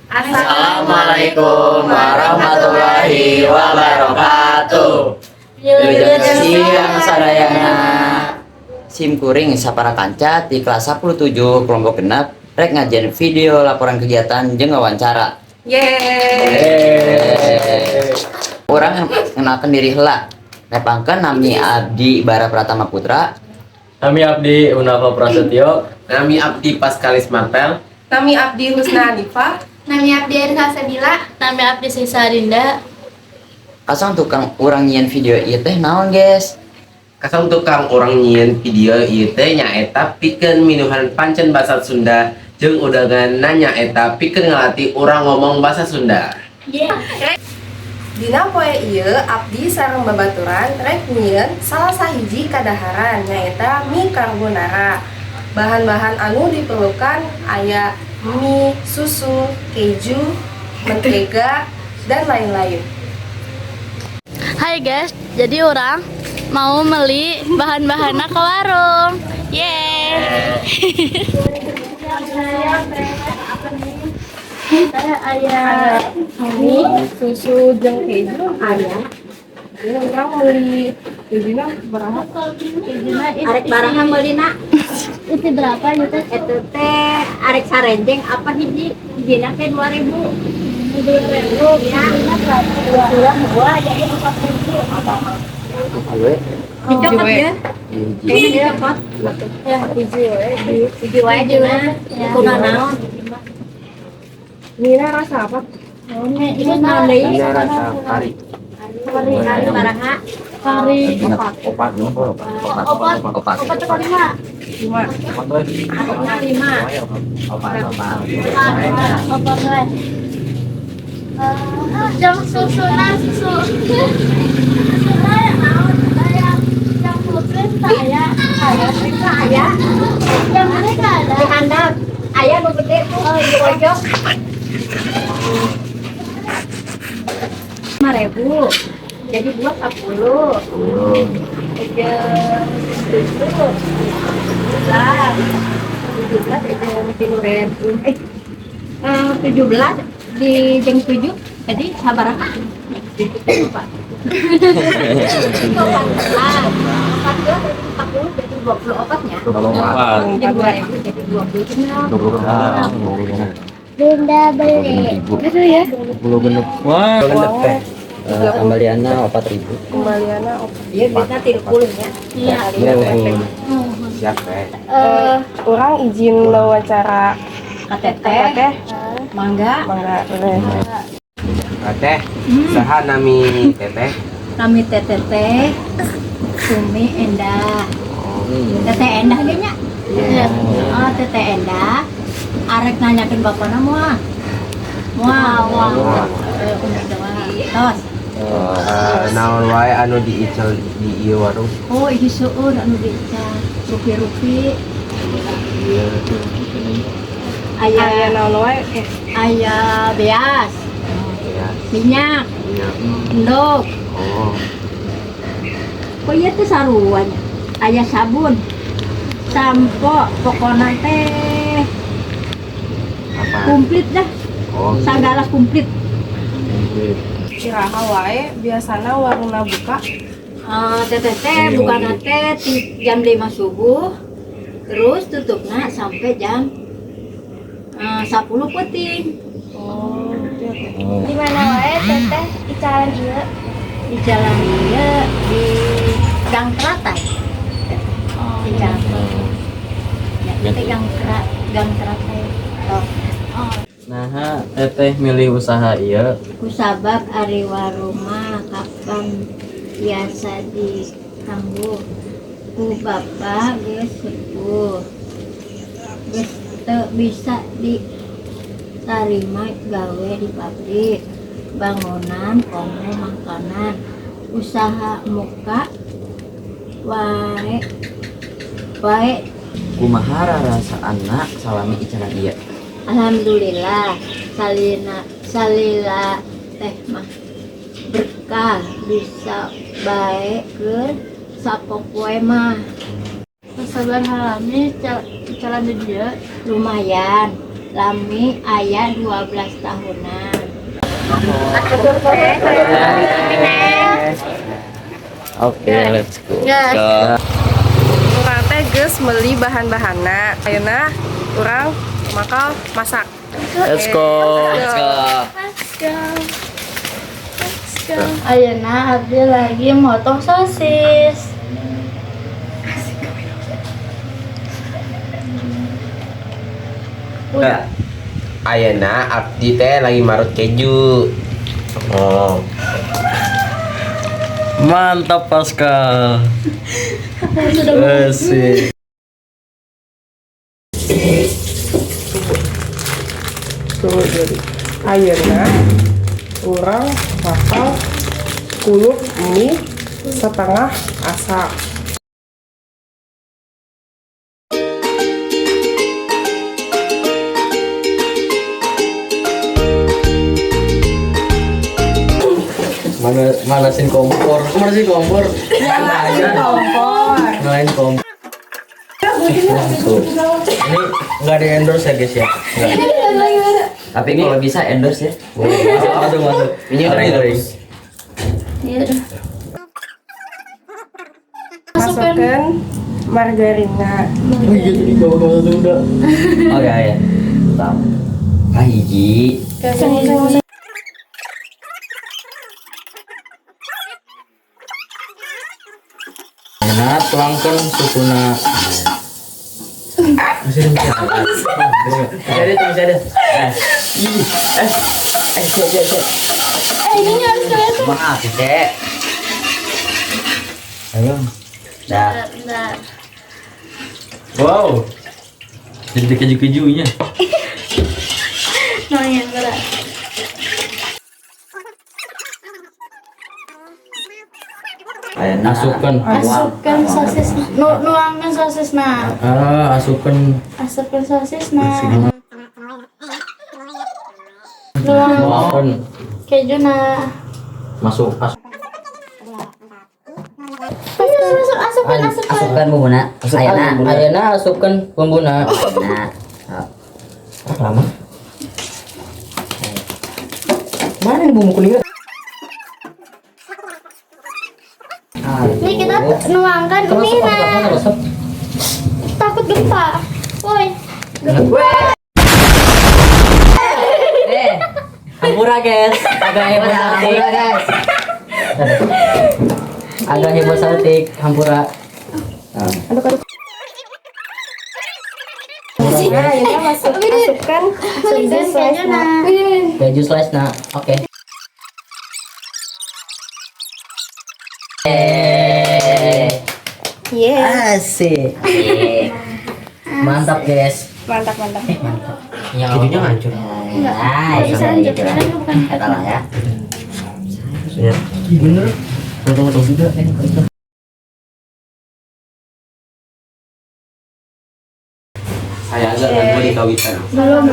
Assalamualaikum warahmatullahi wabarakatuh. Siang sadayana simkuring sapara kanca di kelas 17 kelompok genap rek ngajian video laporan kegiatan jeung wawancara. Orang kenalkan diri heula. Nepangkeun nami Abdi Bara Pratama Putra. Nami Abdi Unava Prasetyo. Nami Abdi Paskalis Martel. Nami Abdi Husna Hanifah. Nami Abdi Ersa Sabila. Nami Abdi Sisa Dinda. Kasang tukang urang nyieun video ieu teh naon, guys? Kasang tukang orang nyieun video ieu teh nyaeta pikeun minuhan pancen basa Sunda jeung udanganna nyaeta pikeun ngalatih urang ngomong basa Sunda. Dina poe ieu Abdi sareng babaturan rek nyieun salah sahiji kadaharan nyaeta mie carbonara. Bahan-bahan anu diperlukan aya mie, susu, keju, mentega, dan lain-lain. Hai guys, jadi orang mau beli bahan-bahannya ke warung. Yeay. Ayah Mie, susu, jeung keju aya. Ini orang beli kejunya berapa? Arek baraha meulina itu berapa gitu? itu teh arek sarenjeng apa hiji hijina teh 2000 ya kurang dua jadi 4000 dicokot ya kayaknya dicokot Ya, hiji wae cenah kumaha naon Mie rasa apa? ini naon deui rasa kari. ari baraha kari Opat. opat teko lima. Cuma arek 5 Opat guys. Jam susu naon saya jam putri saya periksa aya yang mereka ada di handap aya nu gede tuh di pojok 5.000 jadi buat 10 aja 17 di jeng 7 jadi sabaraha lupa 40 jadi 24 nya jeng 2.000 jadi 20 Bunda beli gitu ya. Wah, Kembalianna 4.000. Kembaliannya iya bisa 30 nya iya Siap teh. orang izin wawancara KTT teh mangga boleh. Teh, saha nami teteh? kami TTT Sumi Endah Teteh Endah ge nya oh Teteh Endah arek nanyakeun bapana moal tos Naon wae anu diicel di ieu warung? oh ieu seueur anu diica rupi-rupi Aya naon wae aya beas Ya, minyak iya. endog Oh, kok ieu teh saruan aya sabun sampo pokona teh apa? komplit dah Oh, sagala komplit Iraha wae biasana warungna buka teteh bukan teh jam 5 subuh terus tutupnya sampai jam 10 peuting di mana wae teteh di jalan ieu di jalan ieu di Gang Teratai di Gang ya itu Gang Teratai toh nah teteh milih usaha ieu kusabab ari waruma kapan biasa ditangguh ku bapak geus sepuh geus teu bisa ditarima gawe di pabrik bangunan komo makanan usaha muka wae Kumaha rarasaanna salami icaran ieu? alhamdulillah salila teh mah berkah bisa baik ke sapopoe mah sabar halami icalan di dia? Lumayan. Lami aya 12 tahunan. Oke, let's go. Urang teh geus meuli bahan-bahanna. Ayeuna urang bakal masak. Let's go. Ayeuna abdi lagi motong sosis. Udah. Ayeuna abdi teh lagi marut keju. Oh. Mantap Pascal. Asik. Ayeuna urang bakal kuyup mie setengah asak. Manasin kompor. Mana sih kompor? Nyalain kompor. Tuh. Ini nggak di endorse ya guys ya. Nggak. Tapi kalau bisa endorse ya. Masuk. Ini udah Kering. Masukkan margarina. Oke ya. Hiji. Nah, tuangkan sukuna. Masih ada. Ini harus kelihatan. Maaf, Cek. Ayo. Dah. Bentar. Wow. Jadi keju-kejunya. Lumayan berat. Masukkan. Masukkan sosis. Nuangkan sosis nah. Masukkan. Masukkan sosis nah. Masukkan. Keju nah. Masuk. Masukkan bumbuna. Ayeuna masukkan bumbuna. Nah. Lama. Mana nih bumbu kuning? Ini kita nuangkan ini nah. Takut gempa. Woi. Hampura guys. Agak heboh saltik. Agak heboh saltik. Hampura. Nah, ini masukkan keju slice nah. Keju slice nah. Oke. Asik. Mantap guys. Mantap. Kejunya hancur. Bisa lanjut. Kata lah ya. Bener. Foto-foto juga. Saya agak nggak di kawitan. Belum.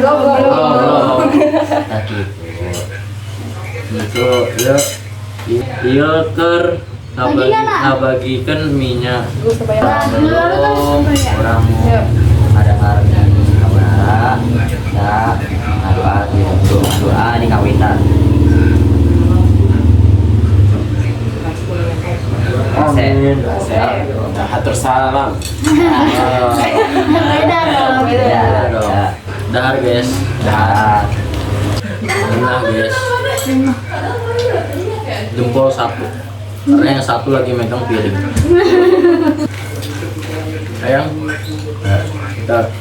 Tadi. Itu ya. Iya ter. Abagikan minyak. Orang ada harga carbonara. Ya. Doa di kawitan. Amin. Saya hatur salam. Beda dong. Ya. Dahar guys. Dah. Nah guys. Jempol satu. Karena yang satu lagi megang piring. Sayang. Kita.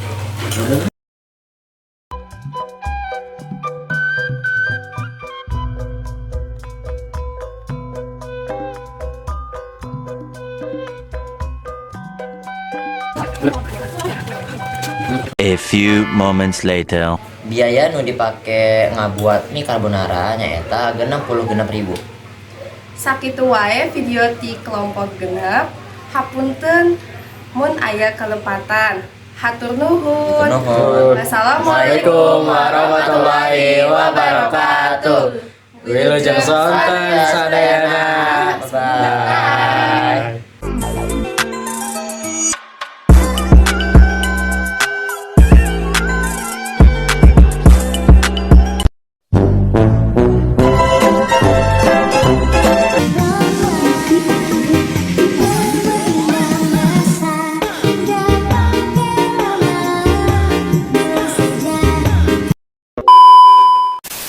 A few moments later. Biaya nu dipake ngabuat mie carbonara nyaeta 66.000. Sakitu wae video ti kelompok genep. Hapunten mun aya kelepatan. Hatur nuhun. Wassalamualaikum warahmatullahi wabarakatuh. Wilujeng sonten sadayana. Bye.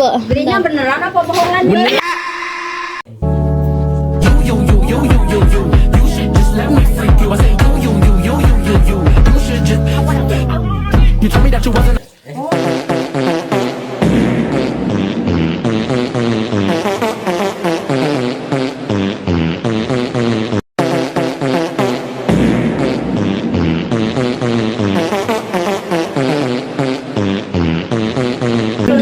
Belinya beneran apa bohongan?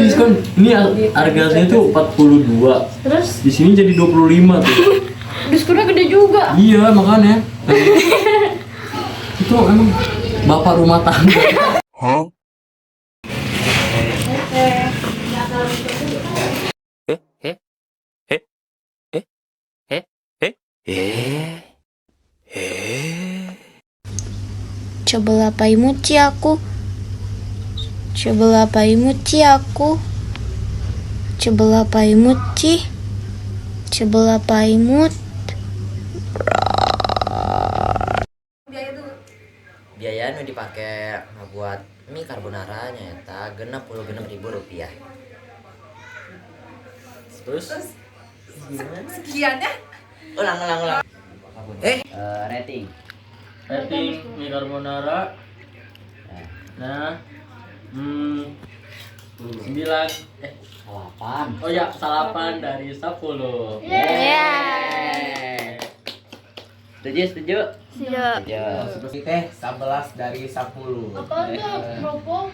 Diskon. Ini harganya tuh 42. Terus Di sini jadi 25 tuh. diskonnya gede juga. Iya, makanya. Itu emang bapak rumah tangga. Cobalah paimuci aku. Cobalah paimuci aku. Cobalah paimuci. Cobalah paimut. Biaya itu Biaya nu dipake buat mie carbonara nyaeta Rp66.000. Terus sekian ya. Ulang. Rating. rating mie carbonara. Nah, 9. 8. Oh ya, 8 dari 10. Setuju? Siap. Setuju. Teh 11 dari 10. Apa tuh? Keropok?